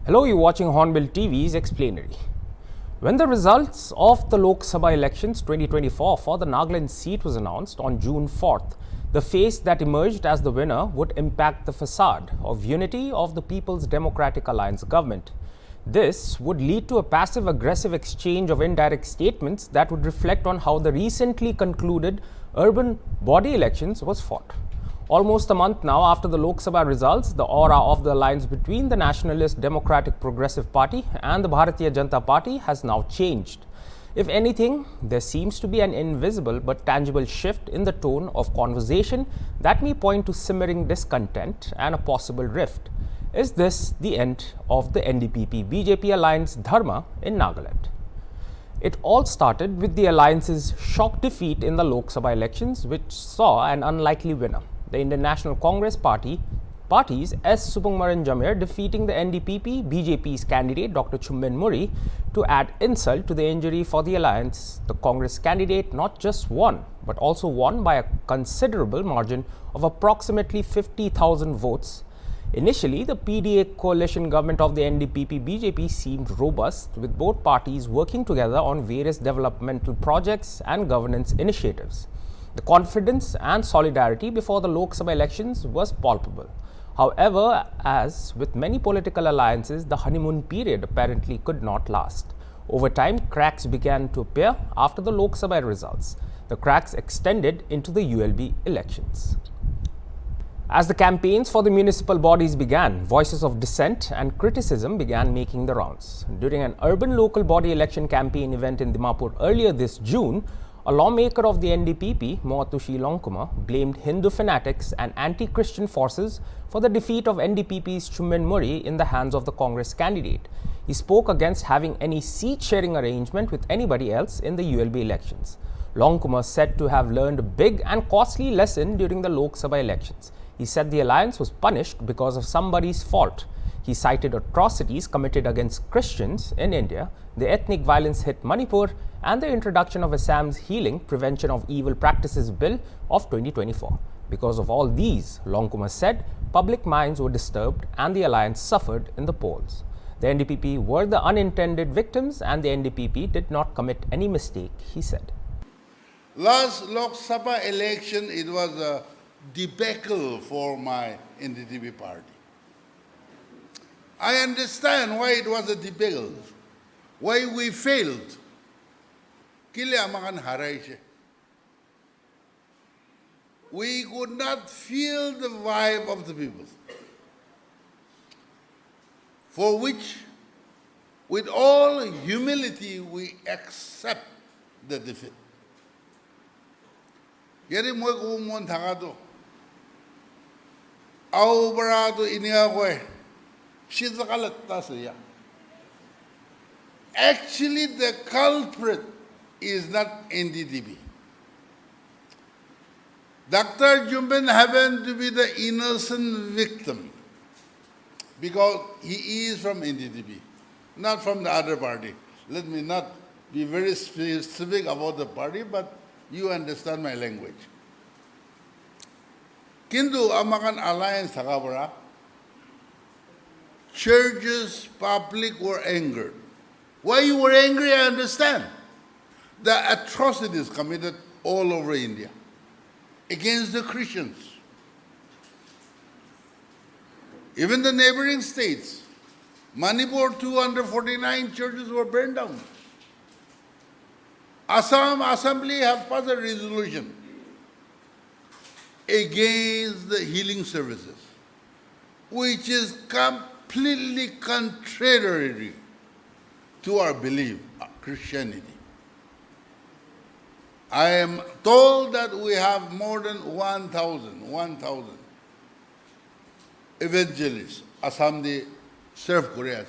Hello, you're watching Hornbill TV's Explanatory. When the results of the Lok Sabha elections 2024 for the Nagaland seat was announced on June 4th, the face that emerged as the winner would impact the facade of unity of the People's Democratic Alliance government. This would lead to a passive-aggressive exchange of indirect statements that would reflect on how the recently concluded urban body elections was fought. Almost a month now after the Lok Sabha results, the aura of the alliance between the Nationalist Democratic Progressive Party and the Bharatiya Janata Party has now changed. If anything, there seems to be an invisible but tangible shift in the tone of conversation that may point to simmering discontent and a possible rift. Is this the end of the Ndpp-Bjp alliance Dharma in Nagaland? It all started with the alliance's shock defeat in the Lok Sabha elections, which saw an unlikely winner, the Indian National Congress Party's S. Subramanian Jamir defeating the Ndpp-Bjp's candidate Dr. Chummin Muri. To add insult to the injury for the alliance, the Congress candidate not just won, but also won by a considerable margin of approximately 50,000 votes. Initially, the PDA coalition government of the Ndpp-Bjp seemed robust, with both parties working together on various developmental projects and governance initiatives. The confidence and solidarity before the Lok Sabha elections was palpable. However, as with many political alliances, the honeymoon period apparently could not last. Over time, cracks began to appear after the Lok Sabha results. The cracks extended into the ULB elections. As the campaigns for the municipal bodies began, voices of dissent and criticism began making the rounds. During an urban local body election campaign event in Dimapur earlier this June, a lawmaker of the Ndpp, Moatushi Longkumar, blamed Hindu fanatics and anti-Christian forces for the defeat of Ndpp's Chummin Muri in the hands of the Congress candidate. He spoke against having any seat-sharing arrangement with anybody else in the ULB elections. Longkumar said to have learned a big and costly lesson during the Lok Sabha elections. He said the alliance was punished because of somebody's fault. He cited atrocities committed against Christians in India, the ethnic violence hit Manipur, and the introduction of Assam's Healing Prevention of Evil Practices Bill of 2024. Because of all these, Longkumar said, public minds were disturbed and the alliance suffered in the polls. The Ndpp were the unintended victims and the Ndpp did not commit any mistake, he said. Last Lok Sabha election, it was a debacle for my Ndpp party. I understand why it was a debacle, why we failed. We could not feel the vibe of the people, for which, with all humility, we accept the defeat. Yari mo ko mon thangado, au barado iniya ko eh. Actually, the culprit is not Ndpp. Dr. Chummin happened to be the innocent victim because he is from Ndpp, not from the other party. Let me not be very specific about the party, but you understand my language. Kintu amakan alliance thakabara, churches, public were angered. Why you were angry, I understand. The atrocities committed all over India against the Christians. Even the neighboring states, Manipur, 249 churches were burned down. Assam Assembly have passed a resolution against the healing services, which is completely contrary to our belief, Christianity. I am told that we have more than 1,000 evangelists, Assam they serve Korea.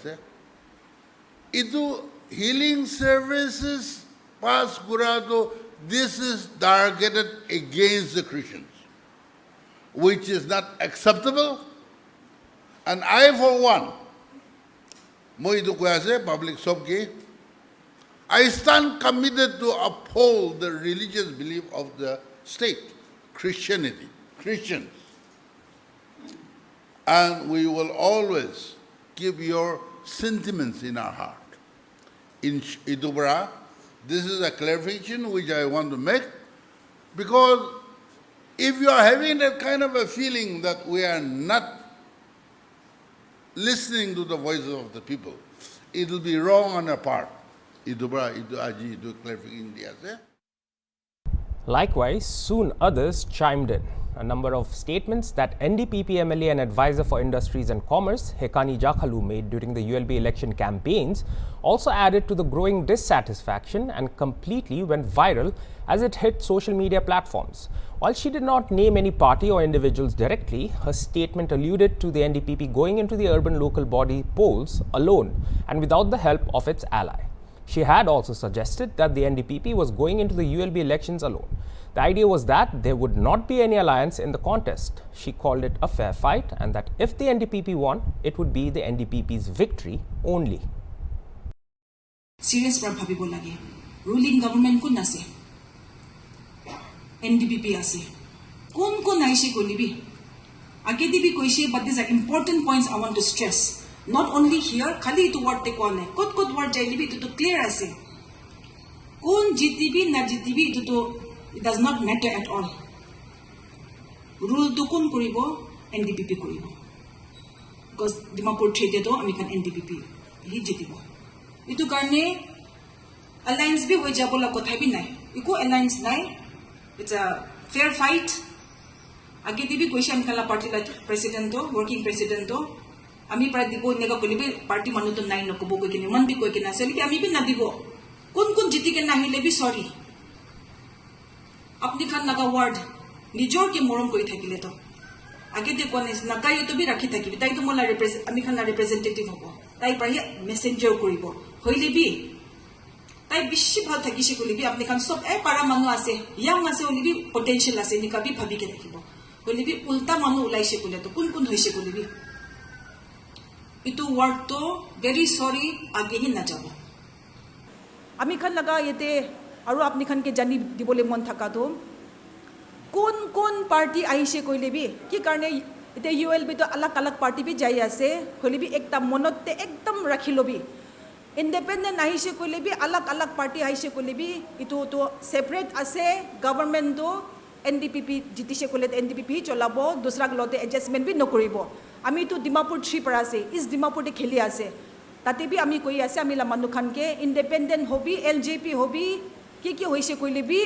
Itu healing services pass Kurado, this is targeted against the Christians, which is not acceptable. And I, for one, public sobke, I stand committed to uphold the religious belief of the state, Christianity, Christians. And we will always keep your sentiments in our heart. In Idubara, this is a clarification which I want to make, because if you are having that kind of a feeling that we are not listening to the voices of the people, it will be wrong on our part. Idubara, Idu clarification diya. Likewise, soon others chimed in. A number of statements that Ndpp MLA and advisor for Industries and Commerce, Hekani Jakhalu, made during the ULB election campaigns also added to the growing dissatisfaction and completely went viral as it hit social media platforms. While she did not name any party or individuals directly, her statement alluded to the NDPP going into the urban local body polls alone and without the help of its ally. She had also suggested that the NDPP was going into the ULB elections alone. The idea was that there would not be any alliance in the contest. She called it a fair fight and that if the NDPP won, it would be the NDPP's victory only. Serious pra bhabibo lage. Ruling government kun ase. NDPP ase. Kon aise kolibi. Agedi bi koise, but these are important points I want to stress. Not only here, khali to word te kone. Kot word jailibi to clear ase. Kon GTV na GTV to it does not matter at all. Rule to kun kuribo, NDPP kuribo. Because Dimapur trade to amikan NDPP hi jitibo. Itu karne alliance bi hoi jabo la kotha bi nai. Iko alliance nai. It's a fair fight. Agedi bi koise amikala party la president to, working president to. Ami pra dibo nega kolibi party manu to nai nokobo ko kini man bi ko kina seli ki ami bi na dibo. Kun jiti ke nahi le bi sorry. Apni khan naga word nijor ke morom koi thakile to age de kone nagai to bi rakhi thakibi tai to mola ami khan na representative hobo tai prahi messenger koribo hoile bi tai bishi bhal thakise kolibi apni khan sob para manu ase young ase olibi potential ase nika bi bhabi ke rakhibo hoile bi ulta manu ulaise kole to kun hoise kolibi itu word to very sorry age hi na jabo ami khan laga yete aru apni khan ke jani dibole mon thaka to kon party aise koile bi ki karne ite ULB to alag party bi jai ase holi bi ekta monotte ekdam rakhilo bi independent aise koile bi alag party aise koile bi itu to separate ase government to NDPP jitise koile NDPP cholabo dusra lote adjustment bi nokoribo ami to Dimapur 3 par ase is Dimapur te kheli ase tate bi ami koi ase ami la manu khan ke independent hobi LJP hobi ki hoise koile bi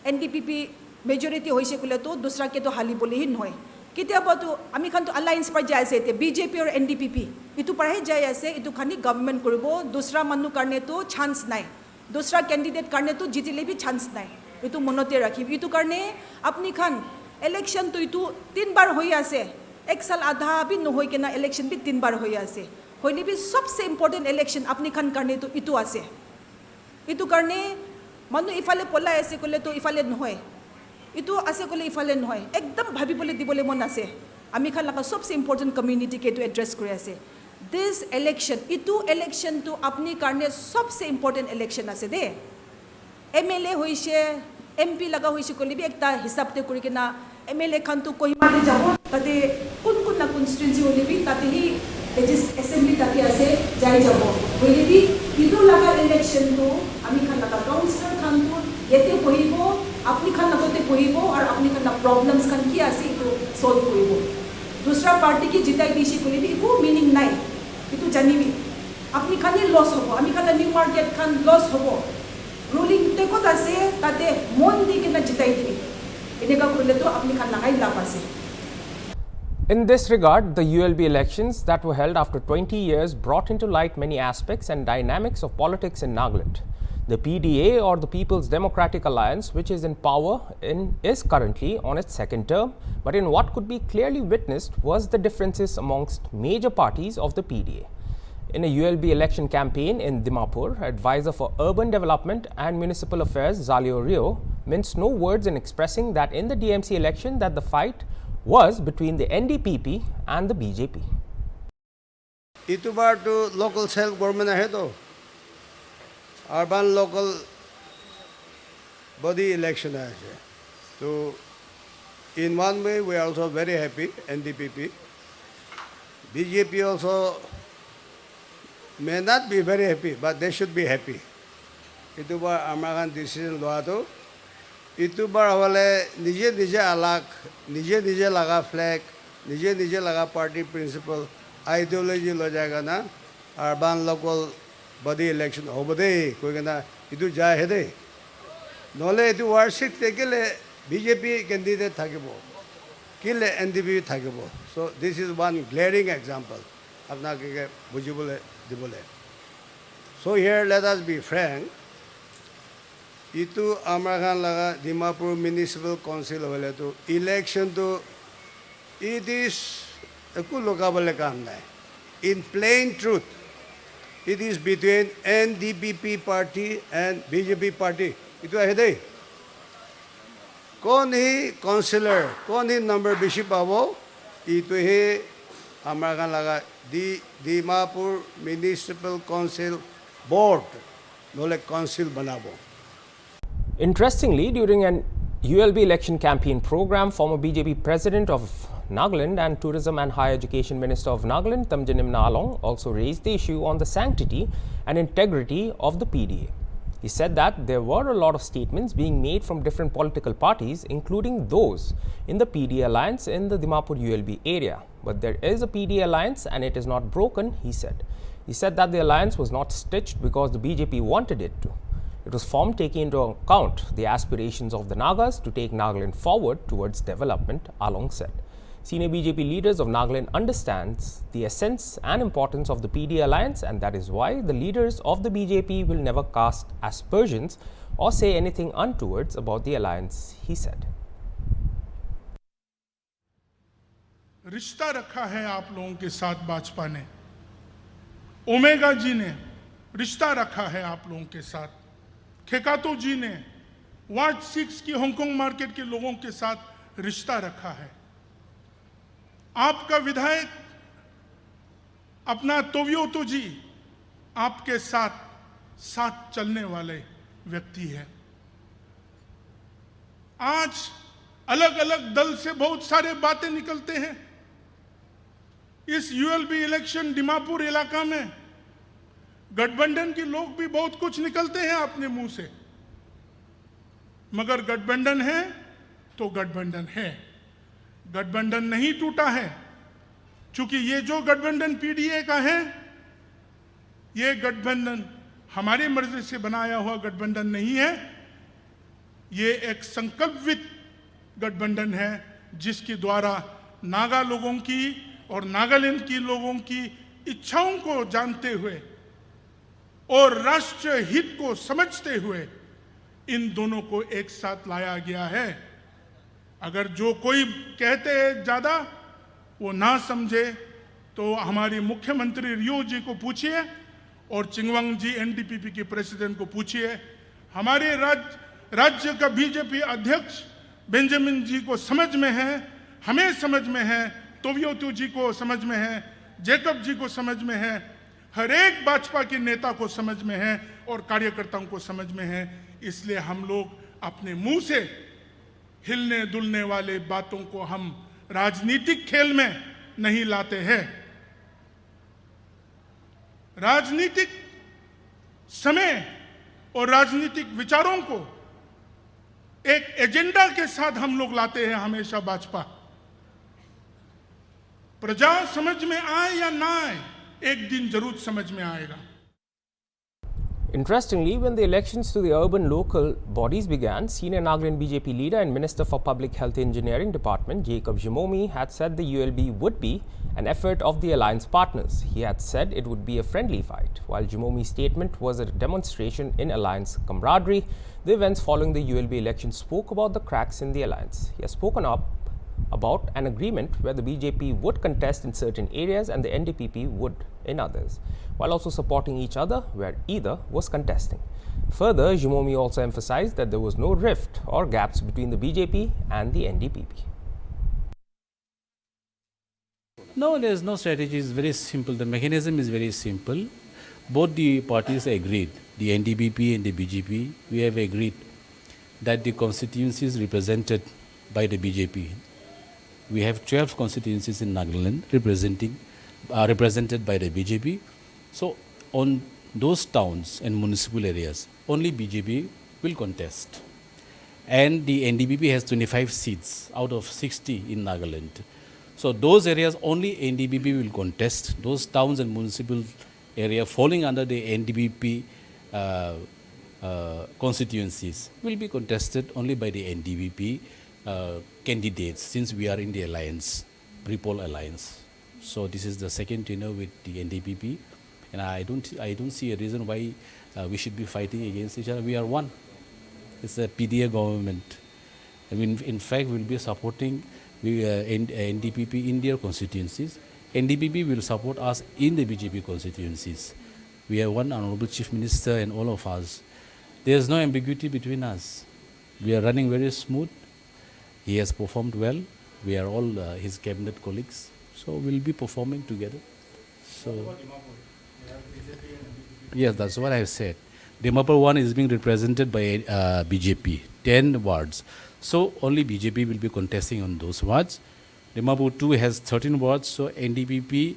NDPP majority hoise kole to dusra ke to hali bole hi noy kitiaba to ami khan to alliance par jai ase te BJP or NDPP itu par he jai ase itu khani government koribo dusra manu karne to chance nai dusra candidate karne to jitile bi chance nai itu monote rakhibi itu karne apni khan election to itu 3 bar hoi ase ek sal adha bi no hoi ke na election bi 3 bar hoi ase hoile bi sabse important election apni khan karne to itu ase itu karne manu ifale pola ase kole to ifale nohoy itu ase kole ifale nohoy ekdam bhabi bole dibole mon ase ami khan laka sabse important community ke to address kore ase this election itu election to apni karne sabse important election ase de MLA hoise MP laga hoise kole bi ekta hisab te kuri kena MLA khan to kohima de jabo tate kun na constituency hole bi tate hi assembly tate ase jai jabo hole bi itu laga election to ami khan laga councilor khan to yete bohibo apni khan lagote bohibo aur apni khan na problems khan ki ase to solve koribo dusra party ki jitai dishi kole bi ko meaning nai itu janibi apni khan ni loss hobo ami khan new market khan loss hobo ruling te ko ase tate mon di ke na jitai dibi eneka korle to apni khan lagai la pase. In this regard, the ULB elections that were held after 20 years brought into light many aspects and dynamics of politics in Nagaland. The PDA, or the People's Democratic Alliance, which is in power, is currently on its second term, but in what could be clearly witnessed was the differences amongst major parties of the PDA. In a ULB election campaign in Dimapur, advisor for urban development and municipal affairs Zalio Rio minced no words in expressing that in the DMC election that the fight was between the NDPP and the BJP. Itu bar to local self-government ahe to urban local body election ahe. So in one way we are also very happy, NDPP. BJP also may not be very happy, but they should be happy. Itu bar amaran decision loa tu. Itu bar awale nije alak, nije laga flag, nije laga party principle, ideology lo jayega na, urban local body election hobade koi kana itu jay hede. Nole itu warship tekele BJP candidate thakibo, kile NDP thakibo. So this is one glaring example. Apna ke bujibole dibole. So here let us be frank. Itu Amrakan laga Dimapur Municipal Council wale to election to it is aku lokabale kam nahi. In plain truth, it is between NDP party and BJP party. Itu ahede. Kon hi councillor, kon hi number bishi pabo. Itu hi Amrakan laga Dimapur Municipal Council Board, nole council banabo. Interestingly, during an ULB election campaign program, former BJP President of Nagaland and Tourism and Higher Education Minister of Nagaland, Tamjinim Nalong, also raised the issue on the sanctity and integrity of the PDA. He said that there were a lot of statements being made from different political parties, including those in the PDA alliance in the Dimapur ULB area. But there is a PDA alliance and it is not broken, he said. He said that the alliance was not stitched because the BJP wanted it to. It was formed taking into account the aspirations of the Nagas to take Nagaland forward towards development, Along said. Senior BJP leaders of Nagaland understands the essence and importance of the PD alliance, and that is why the leaders of the BJP will never cast aspersions or say anything untowards about the alliance, he said. रिश्ता रखा है आप लोगों के साथ भाजपा ने, omega जी ने रिश्ता रखा है आप लोगों के साथ, खेकातो जी ने वार्ड 6 की हांगकांग मार्केट के लोगों के साथ रिश्ता रखा है। आपका विधायक अपना तोवियोतो जी आपके साथ चलने वाले व्यक्ति है। आज अलग अलग दल से बहुत सारे बातें निकलते हैं। इस यूएलबी इलेक्शन डिमापुर इलाका में गठबंधन के लोग भी बहुत कुछ निकलते हैं अपने मुंह से, मगर गठबंधन है तो गठबंधन है, गठबंधन नहीं टूटा है। क्योंकि ये जो गठबंधन पीडीए का है, ये गठबंधन हमारी मर्जी से बनाया हुआ गठबंधन नहीं है, ये एक संकल्पित गठबंधन है जिसके द्वारा नागा लोगों की और नागालैंड की लोगों की इच्छाओं को जानते हुए और राष्ट्र हित को समझते हुए इन दोनों को एक साथ लाया गया है। अगर जो कोई कहते हैं ज्यादा वो ना समझे तो हमारी मुख्यमंत्री रियो जी को पूछिए और चिंगवांग जी एनडीपीपी के प्रेसिडेंट को पूछिए। हमारे राज्य का बीजेपी अध्यक्ष बेंजामिन जी को समझ में है, हमें समझ में है, तोवियोतो जी को समझ में है, जैकब जी को समझ में है, हर एक भाजपा के नेता को समझ में है और कार्यकर्ताओं को समझ में है। इसलिए हम लोग अपने मुंह से हिलने डुलने वाले बातों को हम राजनीतिक खेल में नहीं लाते हैं। राजनीतिक समय और राजनीतिक विचारों को एक एजेंडा के साथ हम लोग लाते हैं हमेशा भाजपा। प्रजा समझ में आए या ना आए, एक दिन जरूर समझ में आएगा। Interestingly, when the elections to the urban local bodies began, senior Nagaland BJP leader and Minister for Public Health Engineering Department, Jacob Jimomi, had said the ULB would be an effort of the alliance partners. He had said it would be a friendly fight. While Jimomi's statement was a demonstration in alliance camaraderie, the events following the ULB election spoke about the cracks in the alliance. He has spoken up about an agreement where the BJP would contest in certain areas and the NDPP would in others, while also supporting each other where either was contesting. Further, Jimomi also emphasized that there was no rift or gaps between the BJP and the NDPP. No, there is no strategy. It's very simple. The mechanism is very simple. Both the parties agreed, the NDPP and the BJP, we have agreed that the constituencies represented by the BJP, we have 12 constituencies in Nagaland represented by the BJP. So on those towns and municipal areas, only BJP will contest. And the NDPP has 25 seats out of 60 in Nagaland. So those areas only NDPP will contest. Those towns and municipal area falling under the NDPP constituencies will be contested only by the NDPP candidates, since we are in the alliance, pre-poll alliance. So this is the second tenure with the NDPP, and I don't see a reason why we should be fighting against each other. We are one. It's a PDA government. I mean, in fact, we'll be supporting NDPP in their constituencies. NDPP will support us in the BJP constituencies. We have one honorable chief minister and all of us. There's no ambiguity between us. We are running very smooth. He has performed well. We are all his cabinet colleagues. So we'll be performing together. So, yes, that's what I have said. Dimapur 1 is being represented by BJP, 10 wards. So only BJP will be contesting on those wards. Dimapur 2 has 13 wards, so NDPP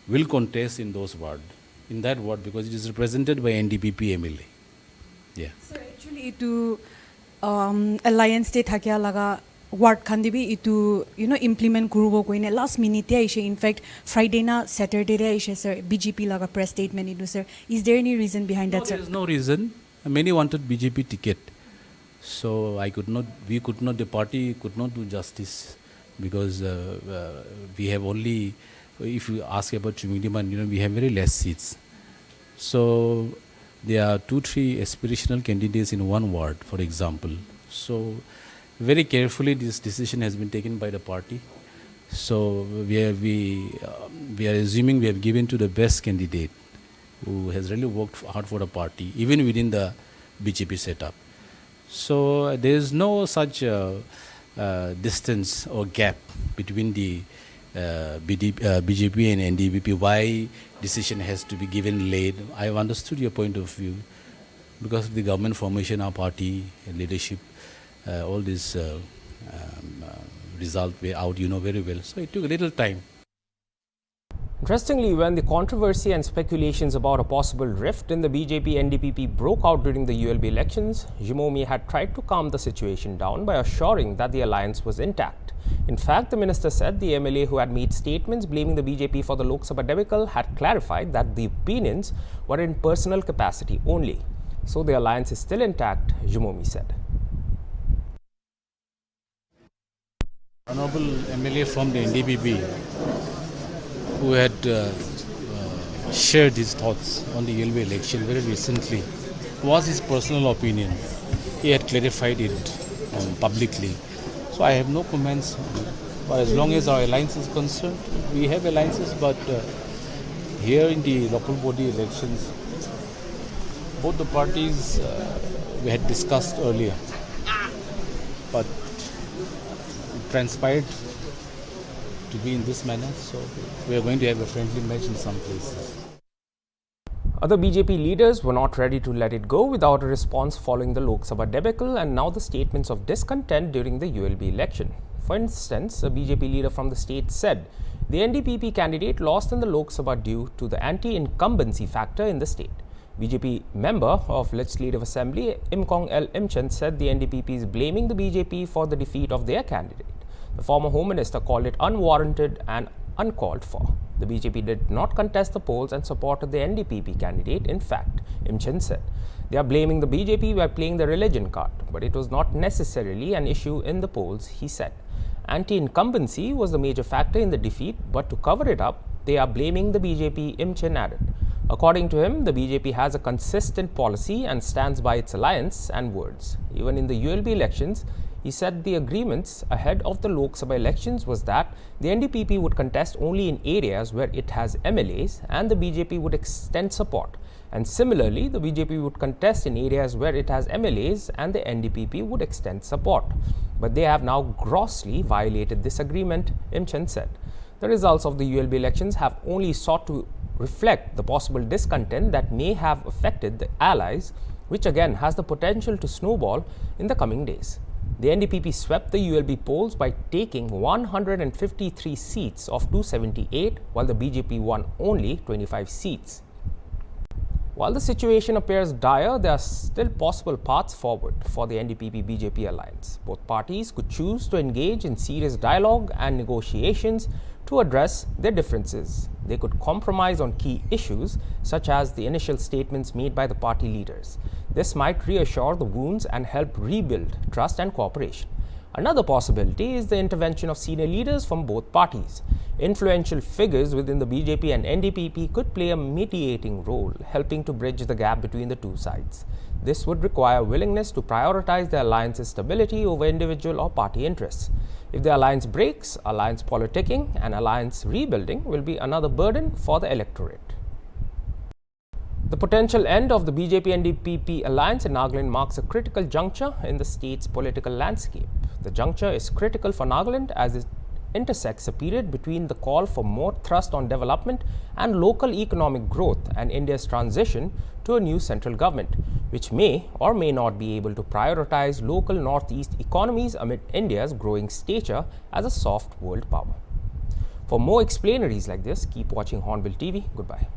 will contest in those wards, in that ward, because it is represented by NDPP MLA. Yeah. So actually, itu alliance te thakya laga ward khandi bi itu implement kurubo koine last minute ya ishe. In fact, Friday na Saturday ya ishe sir. BJP laga press statement itu sir. Is there any reason behind that, sir? There is no reason. Many wanted BJP ticket, so we could not. The party could not do justice, because we have only. If you ask about Chumingdiman, we have very less seats. So there are 2-3 aspirational candidates in one ward, for example. So very carefully this decision has been taken by the party. So we are assuming we have given to the best candidate who has really worked hard for the party, even within the BJP setup. So there is no such distance or gap between the BJP and NDPP. Why decision has to be given late? I have understood your point of view, because of the government formation, our party leadership, all these results were out, very well. So it took a little time. Interestingly, when the controversy and speculations about a possible rift in the BJP-NDPP broke out during the ULB elections, Jimomi had tried to calm the situation down by assuring that the alliance was intact. In fact, the minister said the MLA who had made statements blaming the BJP for the Lok Sabha debacle had clarified that the opinions were in personal capacity only. So the alliance is still intact, Jimomi said. Honorable MLA from the NDPP, who had shared his thoughts on the ULB election very recently, was his personal opinion. He had clarified it publicly. So I have no comments. But as long as our alliance is concerned, we have alliances, but here in the local body elections, both the parties we had discussed earlier, but it transpired to be in this manner, so we are going to have a friendly match in some places. Other BJP leaders were not ready to let it go without a response following the Lok Sabha debacle and now the statements of discontent during the ULB election. For instance, a BJP leader from the state said the NDPP candidate lost in the Lok Sabha due to the anti-incumbency factor in the state. BJP member of Legislative Assembly Imkong L. Imchen said the NDPP is blaming the BJP for the defeat of their candidate. The former Home Minister called it unwarranted and uncalled for. The BJP did not contest the polls and supported the NDPP candidate. In fact, Imchen said, they are blaming the BJP by playing the religion card, but it was not necessarily an issue in the polls, he said. Anti-incumbency was the major factor in the defeat, but to cover it up, they are blaming the BJP, Imchen added. According to him, the BJP has a consistent policy and stands by its alliance and words. Even in the ULB elections, he said the agreements ahead of the Lok Sabha elections was that the NDPP would contest only in areas where it has MLAs and the BJP would extend support. And similarly, the BJP would contest in areas where it has MLAs and the NDPP would extend support. But they have now grossly violated this agreement, Imchen said. The results of the ULB elections have only sought to reflect the possible discontent that may have affected the allies, which again has the potential to snowball in the coming days. The NDPP swept the ULB polls by taking 153 seats of 278, while the BJP won only 25 seats. While the situation appears dire, there are still possible paths forward for the Ndpp-Bjp alliance. Both parties could choose to engage in serious dialogue and negotiations to address their differences. They could compromise on key issues, such as the initial statements made by the party leaders. This might reassure the wounds and help rebuild trust and cooperation. Another possibility is the intervention of senior leaders from both parties. Influential figures within the BJP and NDPP could play a mediating role, helping to bridge the gap between the two sides. This would require willingness to prioritize the alliance's stability over individual or party interests. If the alliance breaks, alliance politicking and alliance rebuilding will be another burden for the electorate. The potential end of the BJP-NDPP alliance in Nagaland marks a critical juncture in the state's political landscape. The juncture is critical for Nagaland as it intersects a period between the call for more thrust on development and local economic growth and India's transition to a new central government, which may or may not be able to prioritize local northeast economies amid India's growing stature as a soft world power. For more explainaries like this, keep watching Hornbill TV. Goodbye.